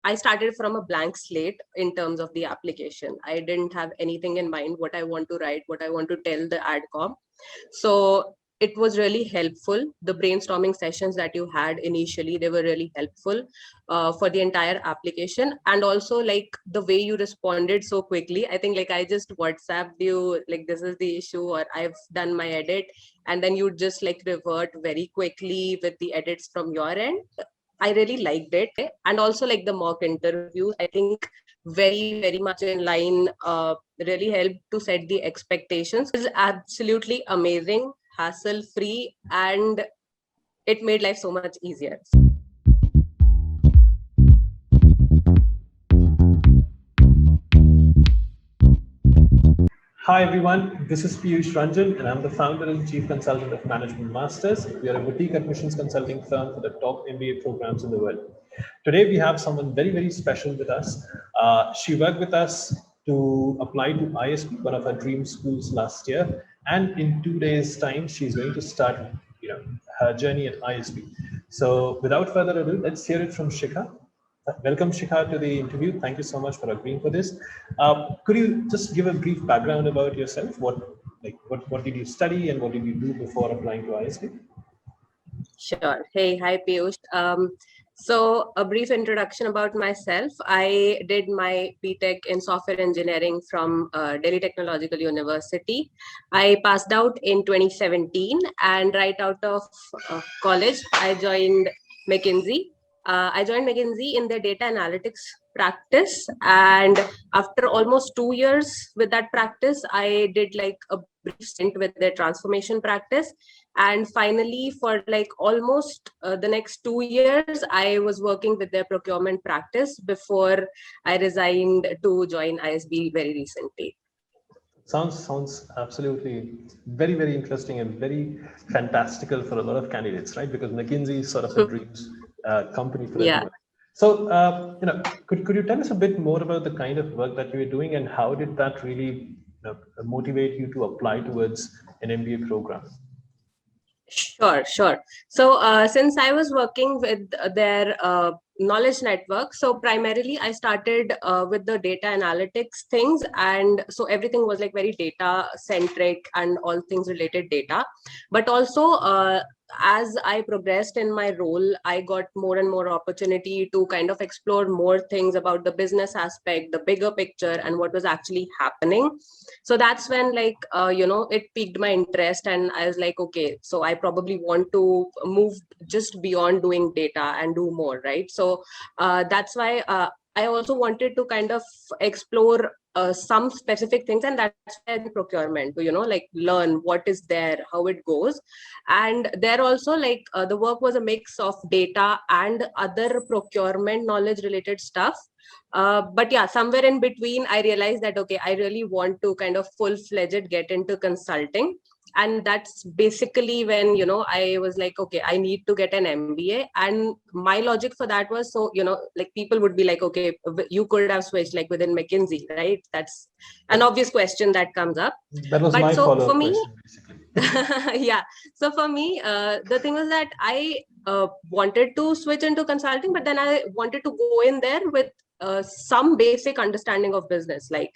I started from a blank slate in terms of the application. I didn't have anything in mind, what I want to write, what I want to tell the AdCom. So it was really helpful. The brainstorming sessions that you had initially, they were really helpful for the entire application. And also like the way you responded so quickly. I think like I just WhatsApped you, like this is the issue, or I've done my edit. And then you just like revert very quickly with the edits from your end. I really liked it. And also like the mock interviews, I think very, very much in line, really helped to set the expectations. It's absolutely amazing, hassle free, and it made life so much easier. Hi everyone, this is Piyush Ranjan and I'm the founder and chief consultant of Management Masters. We are a boutique admissions consulting firm for the top MBA programs in the world. Today we have someone very, very special with us. She worked with us to apply to ISB, one of our dream schools last year. And in 2 days time, she's going to start her journey at ISB. So without further ado, let's hear it from Shikha. Welcome, Shikha, to the interview. Thank you so much for agreeing for this. Could you just give a brief background about yourself? What did you study and what did you do before applying to ISB? Sure. Hey, hi Piyush. So a brief introduction about myself. I did my BTech in software engineering from Delhi Technological University. I passed out in 2017, and right out of college, I joined McKinsey. I joined McKinsey in the data analytics practice, and after almost 2 years with that practice, I did like a brief stint with the transformation practice. And finally, for like almost the next 2 years, I was working with their procurement practice before I resigned to join ISB very recently. Sounds absolutely very, very interesting and very fantastical for a lot of candidates, right? Because McKinsey is sort of a dreams company for Yeah. everyone. So, could you tell us a bit more about the kind of work that you were doing and how did that really motivate you to apply towards an MBA program? Sure. So since I was working with their knowledge network, so primarily I started with the data analytics things, and so everything was like very data centric and all things related data. But also as I progressed in my role, I got more and more opportunity to kind of explore more things about the business aspect, the bigger picture, and what was actually happening. So that's when like it piqued my interest, and I was like, okay, so I probably want to move just beyond doing data and do more, right? So that's why I also wanted to kind of explore some specific things, and that's why the procurement to like learn what is there, how it goes. And there also like the work was a mix of data and other procurement knowledge related stuff. But yeah, somewhere in between, I realized that, okay, I really want to kind of full-fledged get into consulting. And that's basically when, I was like, okay, I need to get an MBA. And my logic for that was, so, like people would be like, okay, you could have switched like within McKinsey, right? That's an obvious question that comes up. That was But my so for follow-up me, question, basically. yeah. So for me, the thing was that I wanted to switch into consulting, but then I wanted to go in there with some basic understanding of business. Like,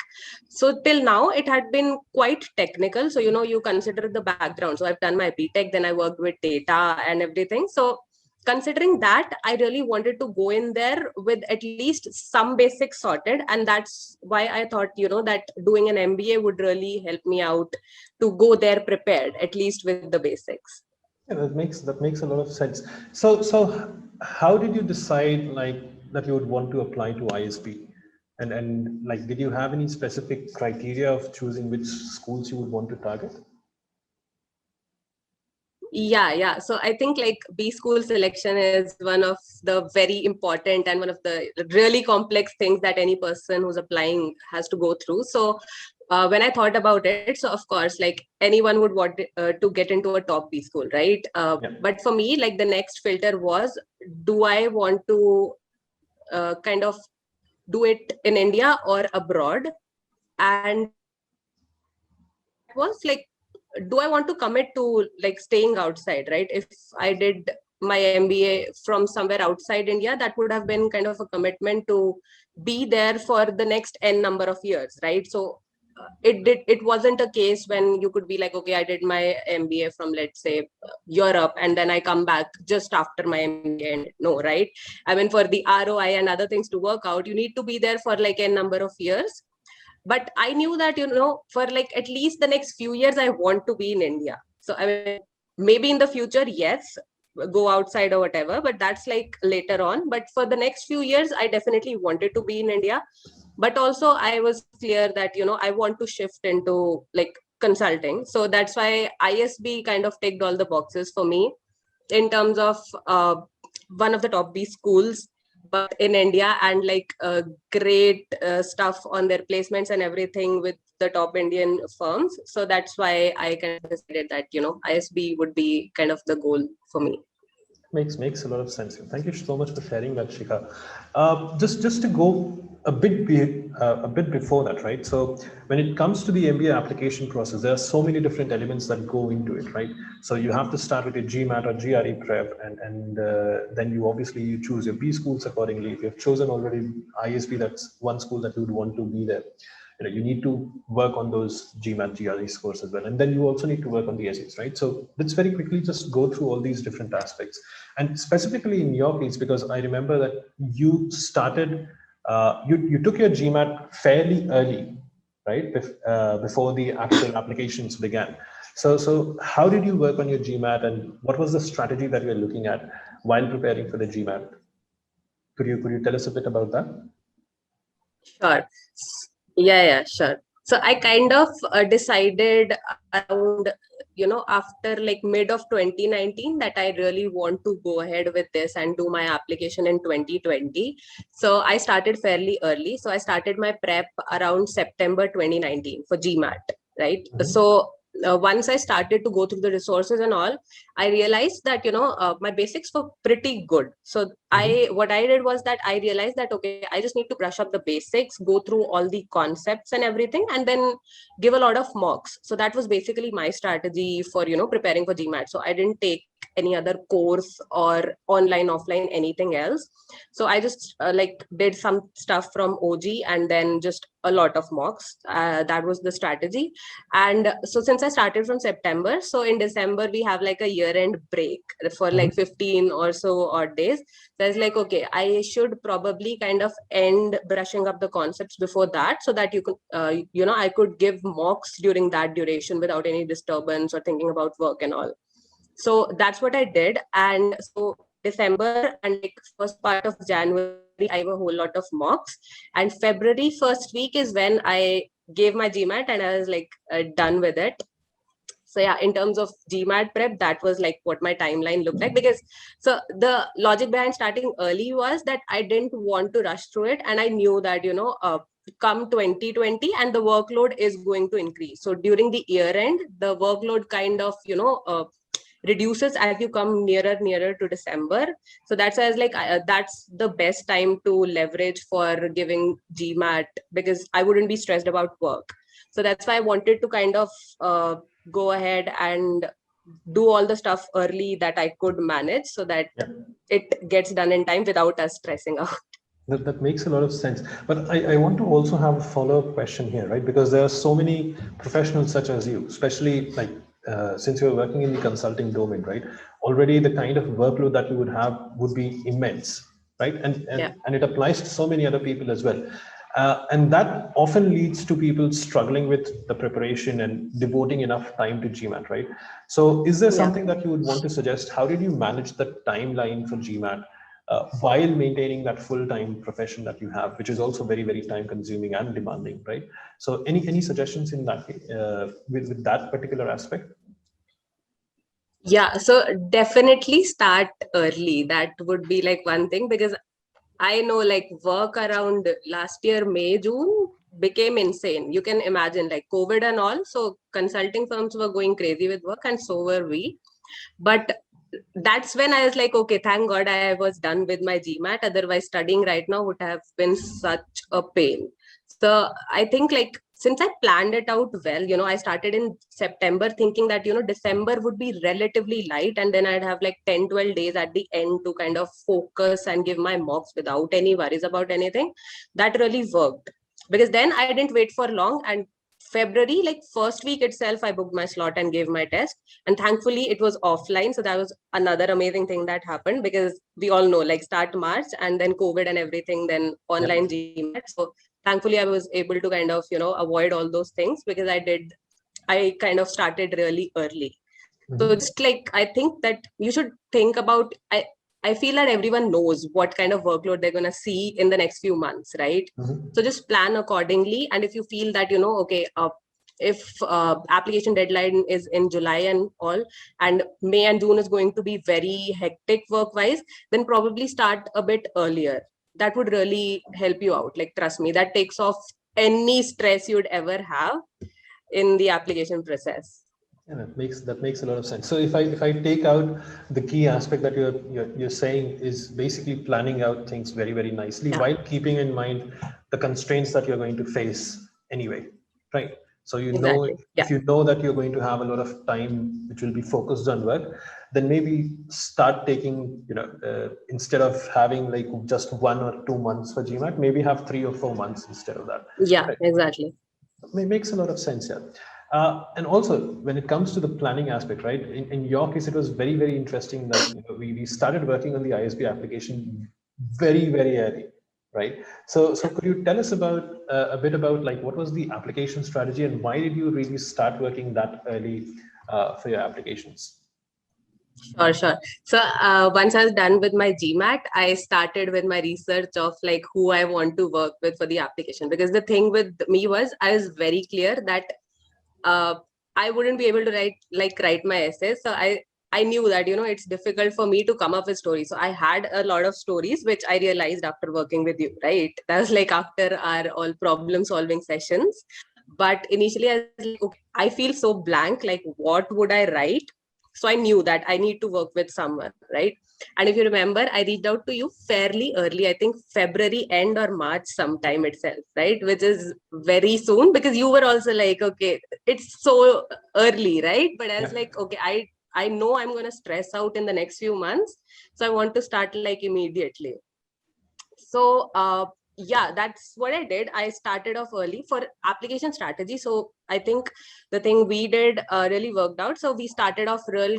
so till now, it had been quite technical. So, you consider the background. So I've done my BTech, then I worked with data and everything. So considering that, I really wanted to go in there with at least some basics sorted. And that's why I thought, that doing an MBA would really help me out to go there prepared, at least with the basics. Yeah, that makes a lot of sense. So how did you decide like that you would want to apply to ISB? And like did you have any specific criteria of choosing which schools you would want to target? Yeah. So I think like B school selection is one of the very important and one of the really complex things that any person who's applying has to go through. So when I thought about it, so of course, like anyone would want to get into a top B school, right? Yeah. But for me, like the next filter was, do I want to kind of do it in India or abroad? And that was like, do I want to commit to like staying outside, right? If I did my MBA from somewhere outside India, that would have been kind of a commitment to be there for the next n number of years, right? So it wasn't a case when you could be like, okay, I did my MBA from, let's say, Europe, and then I come back just after my MBA. And no, right? I mean, for the ROI and other things to work out, you need to be there for like a number of years. But I knew that, for like at least the next few years, I want to be in India. So I mean, maybe in the future, yes, go outside or whatever, but that's like later on. But for the next few years, I definitely wanted to be in India. But also I was clear that, I want to shift into like consulting. So that's why ISB kind of ticked all the boxes for me in terms of one of the top B schools, but in India, and like great stuff on their placements and everything with the top Indian firms. So that's why I kind of decided that, ISB would be kind of the goal for me. Makes a lot of sense. Thank you so much for sharing that, Shikha. Just to go a bit before that, right? So when it comes to the MBA application process, there are so many different elements that go into it, right? So you have to start with your GMAT or GRE prep, and then you choose your B schools accordingly. If you've chosen already ISB, that's one school that you would want to be there. You need to work on those GMAT, GRE scores as well. And then you also need to work on the essays, right? So let's very quickly just go through all these different aspects. And specifically in your case, because I remember that you started, you took your GMAT fairly early, right? Before the actual applications began. So how did you work on your GMAT, and what was the strategy that you were looking at while preparing for the GMAT? Could you tell us a bit about that? Sure. Yeah, sure. So I kind of decided around, after like mid of 2019 that I really want to go ahead with this and do my application in 2020. So I started fairly early. So I started my prep around September 2019 for GMAT, right? Mm-hmm. So once I started to go through the resources and all, I realized that, my basics were pretty good. So what I did was that I realized that, okay, I just need to brush up the basics, go through all the concepts and everything, and then give a lot of mocks. So that was basically my strategy for, preparing for GMAT. So I didn't take any other course or online, offline, anything else. So I just did some stuff from OG and then just a lot of mocks. That was the strategy. And so since I started from September, so in December, we have like a year-end break for like 15 or so odd days. So I was like, okay, I should probably kind of end brushing up the concepts before that, so that you could, I could give mocks during that duration without any disturbance or thinking about work and all. So that's what I did. And so December and like first part of January, I have a whole lot of mocks. And February first week is when I gave my GMAT and I was like done with it. So yeah, in terms of GMAT prep, that was like what my timeline looked like. Because so the logic behind starting early was that I didn't want to rush through it. And I knew that, come 2020 and the workload is going to increase. So during the year end, the workload kind of, reduces as you come nearer to December. So that's why I was like, that's the best time to leverage for giving GMAT, because I wouldn't be stressed about work. So that's why I wanted to kind of go ahead and do all the stuff early that I could manage, so that it gets done in time without us stressing out. That makes a lot of sense. But I want to also have a follow-up question here, right? Because there are so many professionals such as you, especially like since you're working in the consulting domain, right? Already the kind of workload that you would have would be immense, right? And it applies to so many other people as well. And that often leads to people struggling with the preparation and devoting enough time to GMAT, right? So is there something that you would want to suggest? How did you manage the timeline for GMAT while maintaining that full-time profession that you have, which is also very, very time-consuming and demanding, right? So any suggestions in that with that particular aspect? Yeah, so definitely start early. That would be like one thing, because I know like work around last year, May, June became insane. You can imagine like COVID and all. So consulting firms were going crazy with work, and so were we. But that's when I was like, okay, thank God I was done with my GMAT. Otherwise, studying right now would have been such a pain. So I think like since I planned it out well, I started in September thinking that, December would be relatively light, and then I'd have like 10, 12 days at the end to kind of focus and give my mocks without any worries about anything. That really worked, because then I didn't wait for long, and February, like first week itself, I booked my slot and gave my test. And thankfully it was offline. So that was another amazing thing that happened, because we all know like start March and then COVID and everything, then online GMAT. So thankfully I was able to kind of, avoid all those things, because I kind of started really early. So just like, I think that you should think about, I feel that everyone knows what kind of workload they're going to see in the next few months, right? So just plan accordingly. And if you feel that, okay, if application deadline is in July and all, and May and June is going to be very hectic work wise, then probably start a bit earlier. That would really help you out. Like, trust me, that takes off any stress you'd ever have in the application process. Yeah, that makes a lot of sense. So if I take out the key aspect that you're saying is basically planning out things very, very nicely, while keeping in mind the constraints that you're going to face anyway, right? So Exactly. if you know that you're going to have a lot of time which will be focused on work, then maybe start taking, instead of having like just 1 or 2 months for GMAT, maybe have 3 or 4 months instead of that. Yeah, Right? exactly. It makes a lot of sense, yeah. And also, when it comes to the planning aspect, right? In your case, it was very, very interesting that we started working on the ISB application very, very early, right? So could you tell us about a bit about like what was the application strategy and why did you really start working that early for your applications? Sure. So once I was done with my GMAT, I started with my research of like who I want to work with for the application. Because the thing with me was I was very clear that uh, I wouldn't be able to write my essays. So I knew that it's difficult for me to come up with stories. So I had a lot of stories, which I realized after working with you. Right, that was like after our all problem solving sessions. But initially, I was like, okay, I feel so blank. Like, what would I write? So I knew that I need to work with someone, right? And if you remember, I reached out to you fairly early, I think February end or March sometime itself, right? Which is very soon, because you were also like, okay, it's so early, right? But I was like, okay, I know I'm going to stress out in the next few months. So I want to start like immediately. So yeah, that's what I did. I started off early for application strategy. So I think the thing we did really worked out. So we started off real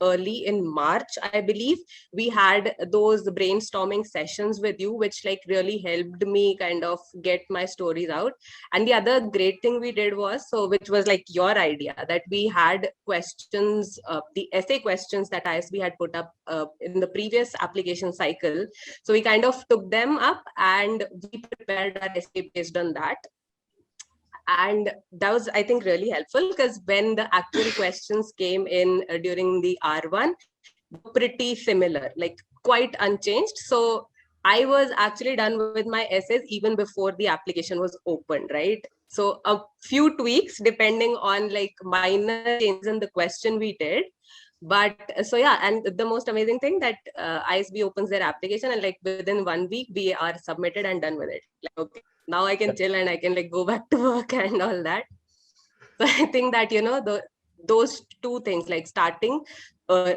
early in March, I believe. We had those brainstorming sessions with you, which like really helped me kind of get my stories out. And the other great thing we did was, so which was like your idea, that we had questions, the essay questions that ISB had put up in the previous application cycle. So we kind of took them up and we prepared our essay based on that. And that was, I think, really helpful, because when the actual questions came in during the R1, pretty similar, like quite unchanged. So I was actually done with my essays even before the application was opened, right? So a few tweaks depending on like minor changes in the question we did. But so yeah, and the most amazing thing that ISB opens their application and like within 1 week we are submitted and done with it. Like, okay, now I can chill and I can like go back to work and all that. So I think that those two things, like starting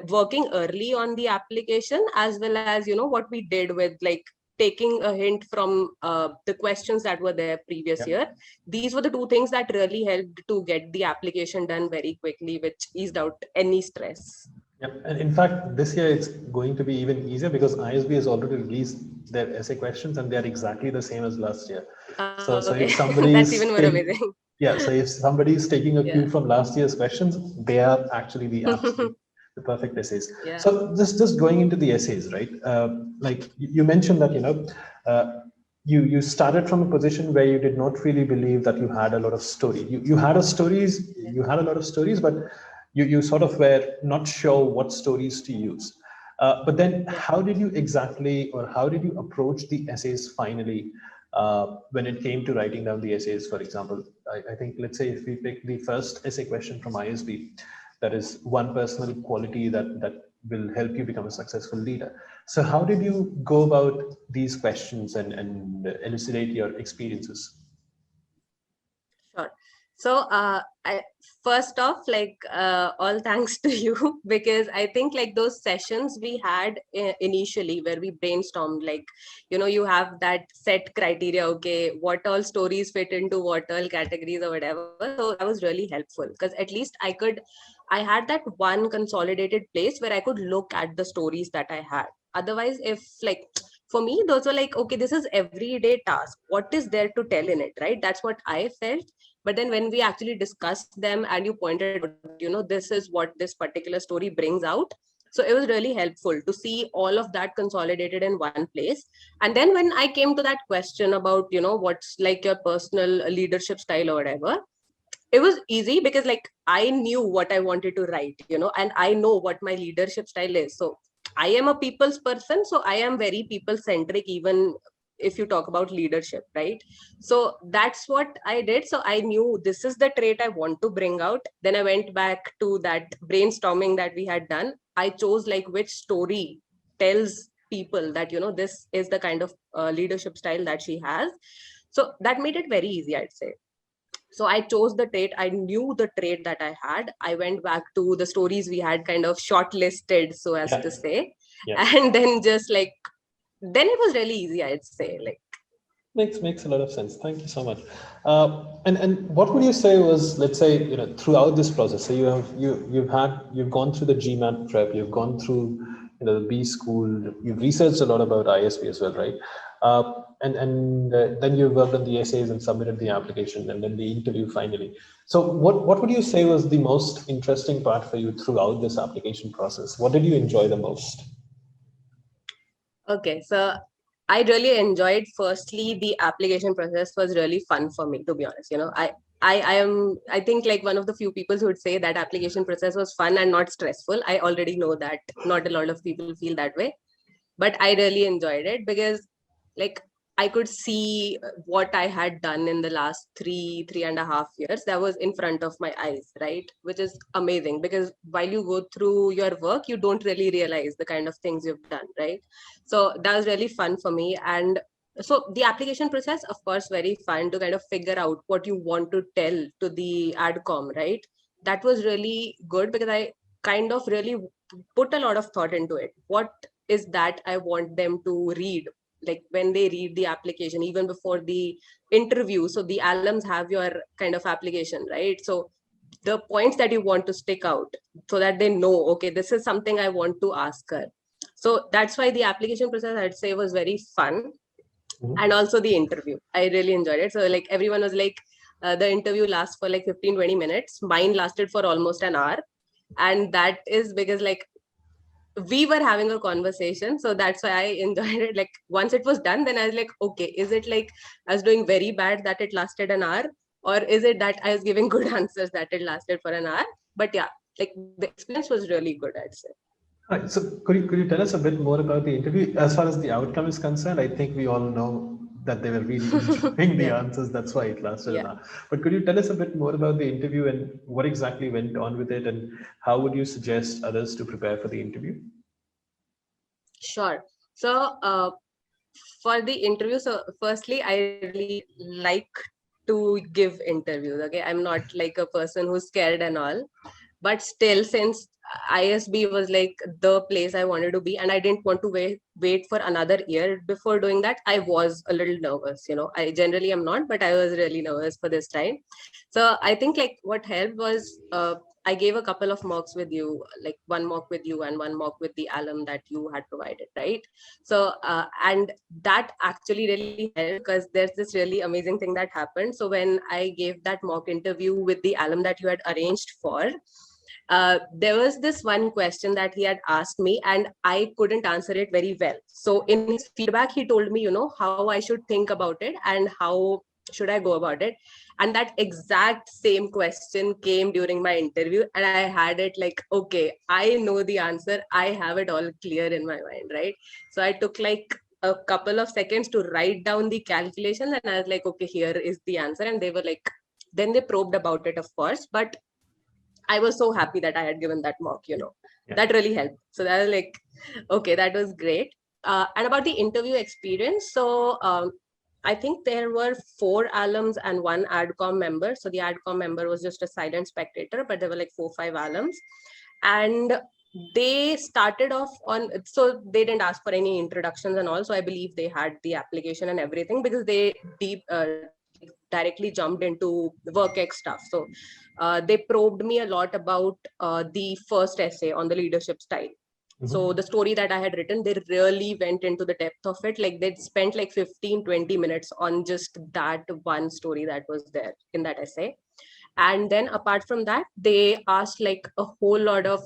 working early on the application, as well as what we did with like taking a hint from the questions that were there previous year. These were the two things that really helped to get the application done very quickly, which eased out any stress. Yep. And in fact, this year it's going to be even easier because ISB has already released their essay questions and they are exactly the same as last year. So Okay. if somebody That's is even more amazing. yeah, so if somebody is taking a cue Yeah. from last year's questions, they are actually the perfect essays. Yeah. So just going into the essays, right? Like you mentioned that you started from a position where you did not really believe that you had a lot of story. You had a lot of stories, but you sort of were not sure what stories to use. But then how did you exactly, or how did you approach the essays finally when it came to writing down the essays? For example, I think, let's say if we pick the first essay question from ISB, that is one personal quality that will help you become a successful leader. So how did you go about these questions and elucidate your experiences? So, first off, all thanks to you because I think like those sessions we had initially where we brainstormed, like, you have that set criteria, okay, what all stories fit into what all categories or whatever. So that was really helpful because at least I had that one consolidated place where I could look at the stories that I had. Otherwise, if like for me, those were like, okay, this is everyday task. What is there to tell in it, right? That's what I felt. But then when we actually discussed them and you pointed out, this is what this particular story brings out. So it was really helpful to see all of that consolidated in one place. And then when I came to that question about, what's like your personal leadership style or whatever, it was easy because like I knew what I wanted to write, and I know what my leadership style is. So I am a people's person, so I am very people centric, even if you talk about leadership, right? So that's what I did. So I knew this is the trait I want to bring out. Then I went back to that brainstorming that we had done. I chose like which story tells people that this is the kind of leadership style that she has. So that made it very easy, I'd say. So I chose the trait. I knew the trait that I had. I went back to the stories we had kind of shortlisted, so as to say. Yeah. And then just like, then it was really easy, I'd say. Like, Makes a lot of sense. Thank you so much. And what would you say was, let's say, throughout this process, so you've gone through the GMAT prep, you've gone through the B school, you've researched a lot about ISB as well, right? And then you worked on the essays and submitted the application, and then the interview finally. So what would you say was the most interesting part for you throughout this application process? What did you enjoy the most? okay, so I really enjoyed. Firstly, the application process was really fun for me, to be honest. I think like one of the few people who would say that application process was fun and not stressful. I already know that not a lot of people feel that way, but I really enjoyed it because like I could see what I had done in the last 3.5 years that was in front of my eyes, right? Which is amazing because while you go through your work, you don't really realize the kind of things you've done, right? So that was really fun for me. And so the application process, of course, very fun to kind of figure out what you want to tell to the adcom, right? That was really good because I kind of really put a lot of thought into it. What is that I want them to read, like when they read the application, even before the interview. So the alums have your kind of application, right? So the points that you want to stick out so that they know, okay, this is something I want to ask her. So that's why the application process, I'd say, was very fun. And also the interview, I really enjoyed it. So like everyone was like, the interview lasts for like 15-20 minutes. Mine lasted for almost an hour. And that is because like we were having a conversation, so that's why I enjoyed it. Like once it was done, then I was like, okay, is it like I was doing very bad that it lasted an hour, or is it that I was giving good answers that it lasted for an hour? But yeah, like the experience was really good, I'd say. Right. So could you tell us a bit more about the interview? As far as the outcome is concerned, I think we all know that they were really enjoying the Yeah. answers. That's why it lasted an Yeah, hour. But could you tell us a bit more about the interview and what exactly went on with it, and how would you suggest others to prepare for the interview? sure. So for the interview, so firstly, I really like to give interviews. Okay, I'm not like a person who's scared and all, but still, since ISB was like the place I wanted to be, and I didn't want to wait for another year before doing that, I was a little nervous. I generally am not, but I was really nervous for this time. So I think like what helped was I gave a couple of mocks with you, like one mock with you and one mock with the alum that you had provided, right? So and that actually really helped because there's this really amazing thing that happened. So when I gave that mock interview with the alum that you had arranged for, there was this one question that he had asked me and I couldn't answer it very well. So in his feedback, he told me, how I should think about it and how should I go about it. And that exact same question came during my interview and I had it like, okay, I know the answer. I have it all clear in my mind, right? So I took like a couple of seconds to write down the calculations and I was like, okay, here is the answer. And they were like, then they probed about it, of course, but I was so happy that I had given that mock. Yeah. That really helped. So that was like, okay, that was great. And about the interview experience. So I think there were 4 alums and 1 AdCom member. So the AdCom member was just a silent spectator, but there were like 4-5 alums. And they started off on, so they didn't ask for any introductions and all. So I believe they had the application and everything because they directly jumped into WorkX stuff. So they probed me a lot about the first essay on the leadership style. So the story that I had written, they really went into the depth of it. Like they'd spent like 15-20 minutes on just that one story that was there in that essay. And then apart from that, they asked like a whole lot of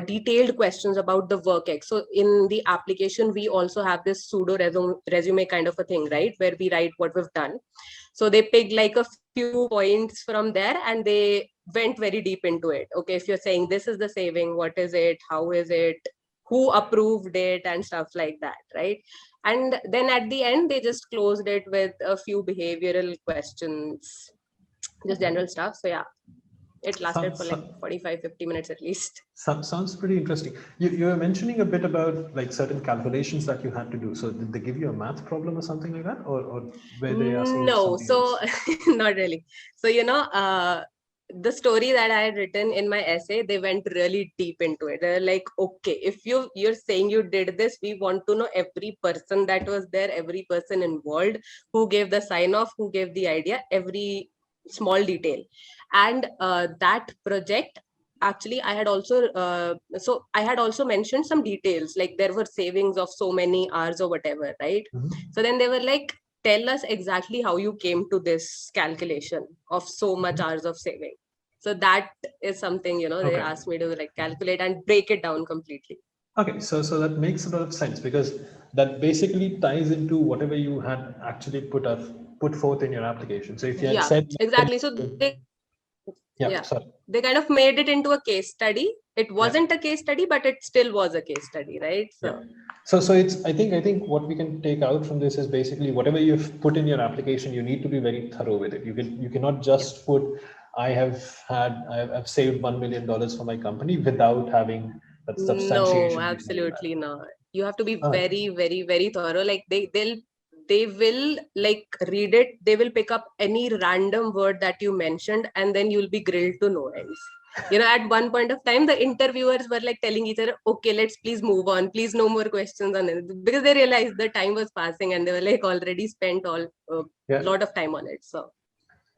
detailed questions about the WorkX. So in the application, we also have this pseudo resume kind of a thing, right? Where we write what we've done. So they picked like a few points from there and they went very deep into it. Okay, if you're saying this is the saving, what is it? How is it? Who approved it and stuff like that, right? And then at the end, they just closed it with a few behavioral questions, just general stuff. So yeah, it lasted for like 45-50 minutes at least. Sounds pretty interesting. You were mentioning a bit about like certain calculations that you had to do. So did they give you a math problem or something like that, or were they asking No, something so else? not really. So the story that I had written in my essay, they went really deep into it. They're like, okay, if you're saying you did this, we want to know every person that was there, every person involved, who gave the sign off, who gave the idea, every small detail. And that project, actually, I had also mentioned some details, like there were savings of so many hours or whatever, right? So then they were like, tell us exactly how you came to this calculation of so much hours of saving. So that is something, they asked me to like calculate and break it down completely. Okay, so that makes a lot of sense because that basically ties into whatever you had actually put forth in your application. So if you had said exactly. So sorry. They kind of made it into a case study. It wasn't a case study, but it still was a case study, right? So it's I think what we can take out from this is basically whatever you've put in your application, you need to be very thorough with it. You cannot just put I've saved $1 million for my company without having that substantiation. No, absolutely not. You have to be very, very, very thorough. Like they will like read it. They will pick up any random word that you mentioned, and then you'll be grilled to no ends. At one point of time, the interviewers were like telling each other, okay, let's please move on. Please, no more questions on it. Because they realized the time was passing and they were like already spent a lot of time on it. So,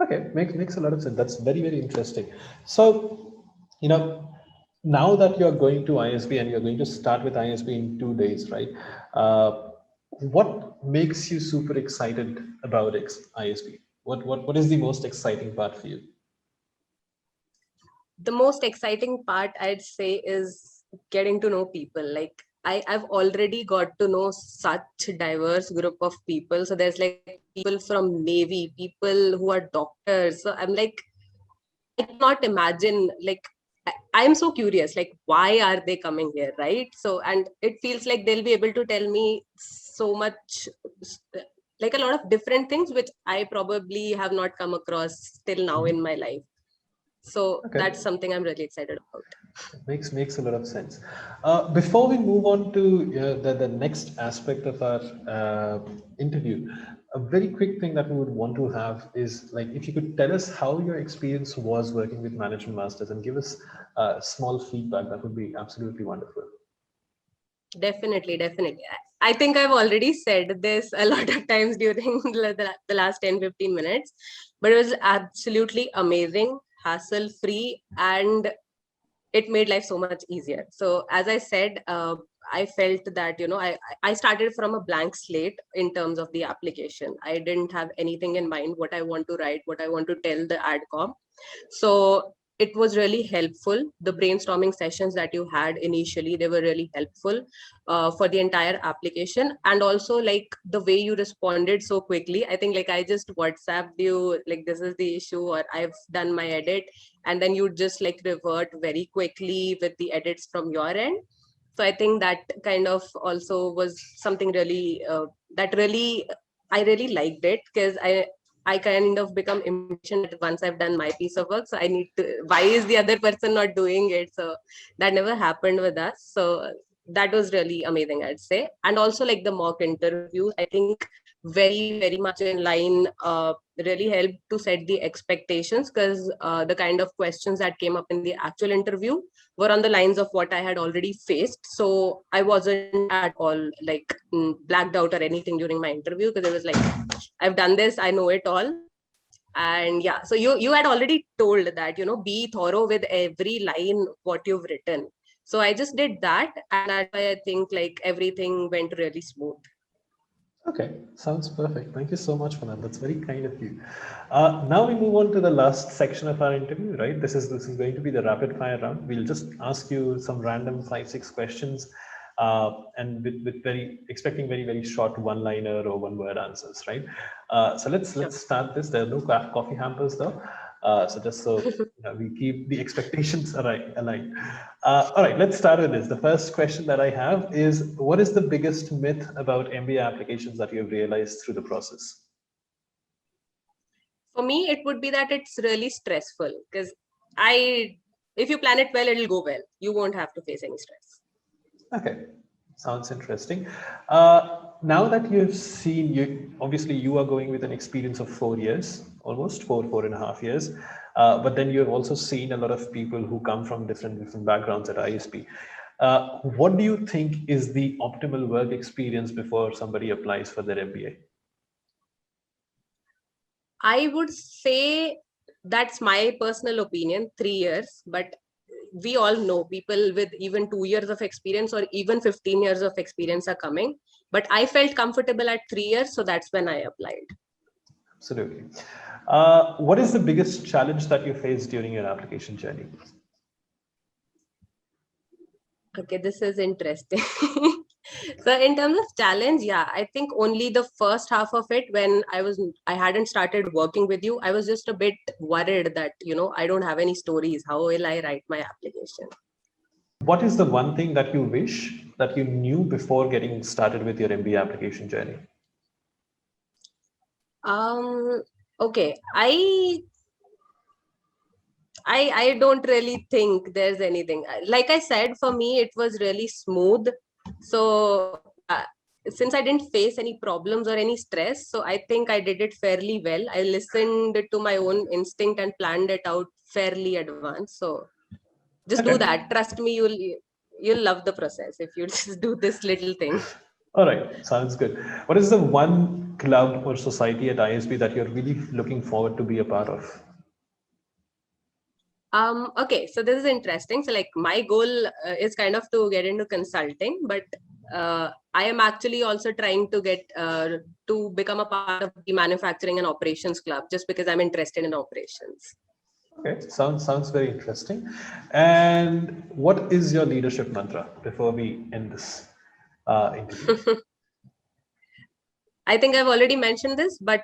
okay, makes a lot of sense. That's very, very interesting. So, now that you're going to ISB and you're going to start with ISB in 2 days, right? What makes you super excited about ISB? What is the most exciting part for you? The most exciting part, I'd say, is getting to know people. Like I've already got to know such diverse group of people. So there's like people from Navy, people who are doctors. So I'm like, I cannot imagine, like, I'm so curious, like, why are they coming here, right? So, and it feels like they'll be able to tell me so much, like a lot of different things, which I probably have not come across till now in my life. So that's something I'm really excited about. Makes a lot of sense. Before we move on to the next aspect of our interview, a very quick thing that we would want to have is like if you could tell us how your experience was working with Management Masters and give us small feedback, that would be absolutely wonderful. Definitely. I think I've already said this a lot of times during the last 10-15 minutes, but it was absolutely amazing, hassle-free, and it made life so much easier. So as I said, I felt that, I started from a blank slate in terms of the application. I didn't have anything in mind, what I want to write, what I want to tell the AdCom. So it was really helpful. The brainstorming sessions that you had initially, they were really helpful for the entire application. And also like the way you responded so quickly. I think like I just WhatsApped you, like this is the issue, or I've done my edit. And then you just like revert very quickly with the edits from your end. So I think that kind of also was something really, I really liked it, because I kind of become impatient once I've done my piece of work. So I need to, why is the other person not doing it? So that never happened with us. So that was really amazing, I'd say. And also like the mock interviews, I think very, very much in line, really helped to set the expectations, because the kind of questions that came up in the actual interview were on the lines of what I had already faced. So I wasn't at all like blacked out or anything during my interview, because it was like, I've done this, I know it all. And yeah, so you had already told that, be thorough with every line what you've written. So I just did that, and that's why I think like everything went really smooth. Okay, sounds perfect. Thank you so much for that. That's very kind of you. Now we move on to the last section of our interview, right? This is going to be the rapid fire round. We'll just ask you some random 5-6 questions, and with expecting very short one-liner or one-word answers, right? So let's start this. There are no coffee hampers though. So just so we keep the expectations aligned. All right, let's start with this. The first question that I have is, what is the biggest myth about MBA applications that you have realized through the process? For me, it would be that it's really stressful, because if you plan it well, it'll go well. You won't have to face any stress. Okay, sounds interesting. Now that you've seen, obviously you are going with an experience of 4 years, almost 4.5 years, but then you have also seen a lot of people who come from different backgrounds at ISB. What do you think is the optimal work experience before somebody applies for their MBA? I would say that's my personal opinion, 3 years, but we all know people with even 2 years of experience or even 15 years of experience are coming. But I felt comfortable at 3 years, so that's when I applied. Absolutely. What is the biggest challenge that you faced during your application journey? Okay, this is interesting. So in terms of challenge, yeah, I think only the first half of it, when I hadn't started working with you, I was just a bit worried that, I don't have any stories. How will I write my application? What is the one thing that you wish that you knew before getting started with your MBA application journey? Okay, I don't really think there's anything. Like I said, for me, it was really smooth. So since I didn't face any problems or any stress, so I think I did it fairly well. I listened to my own instinct and planned it out fairly advanced. So just do that. Trust me, you'll love the process if you just do this little thing. All right, sounds good. What is the one club or society at ISB that you're really looking forward to be a part of? Okay, so this is interesting. So like my goal is kind of to get into consulting, but I am actually also trying to get to become a part of the manufacturing and operations club, just because I'm interested in operations. Okay, sounds very interesting. And what is your leadership mantra before we end this interview? I think I've already mentioned this, but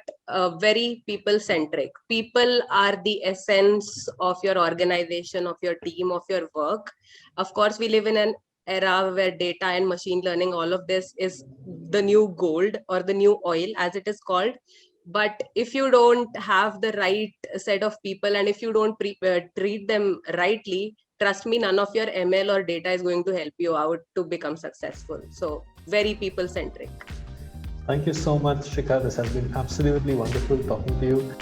very people-centric. People are the essence of your organization, of your team, of your work. Of course, we live in an era where data and machine learning, all of this is the new gold or the new oil, as it is called. But if you don't have the right set of people, and if you don't treat them rightly, trust me, none of your ML or data is going to help you out to become successful. So very people-centric. Thank you so much, Shikha. This has been absolutely wonderful talking to you.